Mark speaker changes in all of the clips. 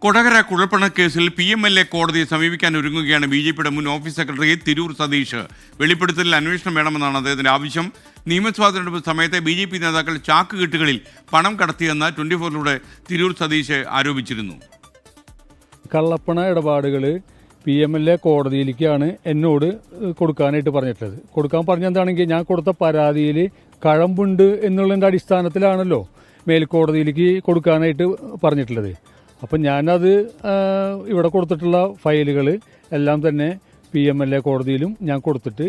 Speaker 1: Kodakara കുഴൽപ്പണക്കേസിൽ PMLA കോടതിയെ സമീപിക്കാൻ ഒരുങ്ങുകയാണ് BJPയുടെ മുൻ ഓഫീസ് സെക്രട്ടറി തിരൂർ സതീഷ്. വെളിപ്പെടുത്തലിൽ അന്വേഷണം വേണമെന്നാണ് അദ്ദേഹത്തിന്റെ ആവശ്യം. നിയമസഭാ തെരഞ്ഞെടുപ്പ് സമയത്തെ BJP നേതാക്കൾ ചാക്കുകെട്ടുകളിൽ പണം കടത്തിയെന്ന് 24ലൂടെ തിരൂർ സതീഷ് ആരോപിച്ചിരുന്നു.
Speaker 2: കള്ളപ്പണ ഇടപാടുകൾ PMLA കോടതിയിലേക്കാണ് എന്നോട് കൊടുക്കാനായിട്ട് പറഞ്ഞിട്ടുള്ളത്. കൊടുക്കാൻ പറഞ്ഞെന്താണെങ്കിൽ ഞാൻ കൊടുത്ത പരാതിയിൽ കഴമ്പുണ്ട് എന്നുള്ളതിൻ്റെ അടിസ്ഥാനത്തിലാണല്ലോ മേൽക്കോടതിയിലേക്ക് കൊടുക്കാനായിട്ട് പറഞ്ഞിട്ടുള്ളത്. അപ്പം ഞാനത് ഇവിടെ കൊടുത്തിട്ടുള്ള ഫയലുകൾ എല്ലാം തന്നെ PMLA കോടതിയിലും ഞാൻ കൊടുത്തിട്ട്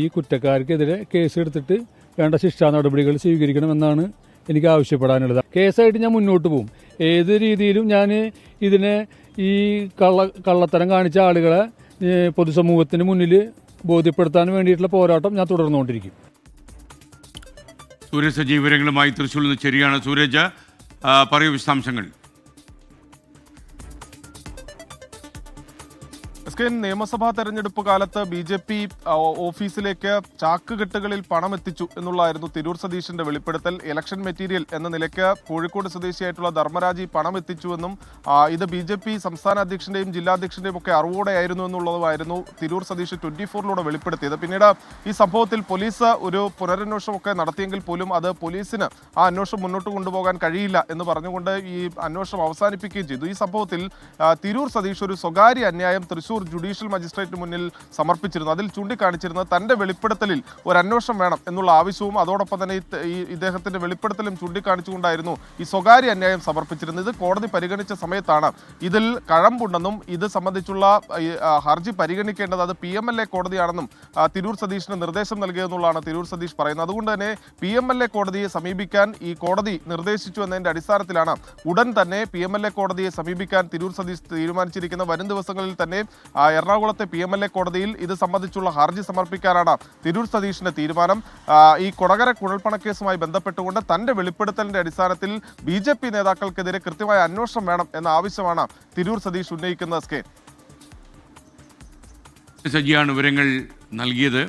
Speaker 2: ഈ കുറ്റക്കാർക്കെതിരെ കേസ് എടുത്തിട്ട് വേണ്ട ശിക്ഷാ നടപടികൾ സ്വീകരിക്കണമെന്നാണ് എനിക്ക് ആവശ്യപ്പെടാനുള്ളത്. കേസായിട്ട് ഞാൻ മുന്നോട്ട് പോകും. ഏത് രീതിയിലും ഞാൻ ഇതിനെ ഈ കള്ളത്തരം കാണിച്ച ആളുകളെ പൊതുസമൂഹത്തിന് മുന്നിൽ ബോധ്യപ്പെടുത്താൻ വേണ്ടിയിട്ടുള്ള പോരാട്ടം ഞാൻ തുടർന്നുകൊണ്ടിരിക്കും.
Speaker 1: സൂരജ് സജീവ് വിവരങ്ങളുമായി തൃശ്ശൂരിൽ നിന്ന് ശരിയാണ്. സൂരജ്, പറയൂ വിശദാംശങ്ങൾ.
Speaker 3: നിയമസഭാ തെരഞ്ഞെടുപ്പ് കാലത്ത് BJP ഓഫീസിലേക്ക് ചാക്കുകെട്ടുകളിൽ പണം എത്തിച്ചു എന്നുള്ളതായിരുന്നു തിരൂർ സതീഷിന്റെ വെളിപ്പെടുത്തൽ. ഇലക്ഷൻ മെറ്റീരിയൽ എന്ന നിലയ്ക്ക് കോഴിക്കോട് സ്വദേശിയായിട്ടുള്ള ധർമ്മരാജി പണം എത്തിച്ചുവെന്നും ഇത് BJP സംസ്ഥാന അധ്യക്ഷന്റെയും ജില്ലാധ്യക്ഷന്റെയും ഒക്കെ അറിവോടെയായിരുന്നു എന്നുള്ളതുമായിരുന്നു തിരൂർ സതീഷ് 24ലൂടെ വെളിപ്പെടുത്തിയത്. പിന്നീട് ഈ സംഭവത്തിൽ പോലീസ് ഒരു പുനരന്വേഷണമൊക്കെ നടത്തിയെങ്കിൽ പോലും അത് പോലീസിന് ആ അന്വേഷണം മുന്നോട്ട് കൊണ്ടുപോകാൻ കഴിയില്ല എന്ന് പറഞ്ഞുകൊണ്ട് ഈ അന്വേഷണം അവസാനിപ്പിക്കുകയും ചെയ്തു. ഈ സംഭവത്തിൽ തിരൂർ സതീഷ് ഒരു സ്വകാര്യ അന്യായം തൃശൂർ ജുഡീഷ്യൽ മജിസ്ട്രേറ്റിന് മുന്നിൽ സമർപ്പിച്ചിരുന്നു. അതിൽ ചൂണ്ടിക്കാണിച്ചിരുന്നത് തന്റെ വെളിപ്പെടുത്തലിൽ ഒരു അന്വേഷണം വേണം എന്നുള്ള ആവശ്യവും അതോടൊപ്പം തന്നെ ഈ ഇദ്ദേഹത്തിന്റെ വെളിപ്പെടുത്തലും ചൂണ്ടിക്കാണിച്ചുകൊണ്ടായിരുന്നു ഈ സ്വകാര്യ അന്യായം സമർപ്പിച്ചിരുന്നത്. ഇത് കോടതി പരിഗണിച്ച സമയത്താണ് ഇതിൽ കഴമ്പുണ്ടെന്നും ഇത് സംബന്ധിച്ചുള്ള ഹർജി പരിഗണിക്കേണ്ടത് അത് PMLA കോടതിയാണെന്നും തിരൂർ സതീഷിന് നിർദ്ദേശം നൽകിയെന്നുള്ളതാണ് തിരൂർ സതീഷ് പറയുന്നത്. അതുകൊണ്ട് തന്നെ PMLA കോടതിയെ സമീപിക്കാൻ ഈ കോടതി നിർദ്ദേശിച്ചു എന്നതിന്റെ അടിസ്ഥാനത്തിലാണ് ഉടൻ തന്നെ PMLA കോടതിയെ സമീപിക്കാൻ തിരൂർ സതീഷ് തീരുമാനിച്ചിരിക്കുന്ന. വരും ദിവസങ്ങളിൽ തന്നെ എറണാകുളത്തെ PMLA കോടതിയിൽ ഇത് സംബന്ധിച്ചുള്ള ഹർജി സമർപ്പിക്കാനാണ് തിരൂർ സതീഷിന്റെ തീരുമാനം. ഈ കൊടകര കുഴൽപ്പണക്കേസുമായി ബന്ധപ്പെട്ടുകൊണ്ട് തന്റെ വെളിപ്പെടുത്തലിന്റെ അടിസ്ഥാനത്തിൽ BJP നേതാക്കൾക്കെതിരെ കൃത്യമായ അന്വേഷണം വേണം എന്ന ആവശ്യമാണ് തിരൂർ സതീഷ് ഉന്നയിക്കുന്നത്.
Speaker 1: സജിയാണ് വിവരങ്ങൾ നൽകിയത്.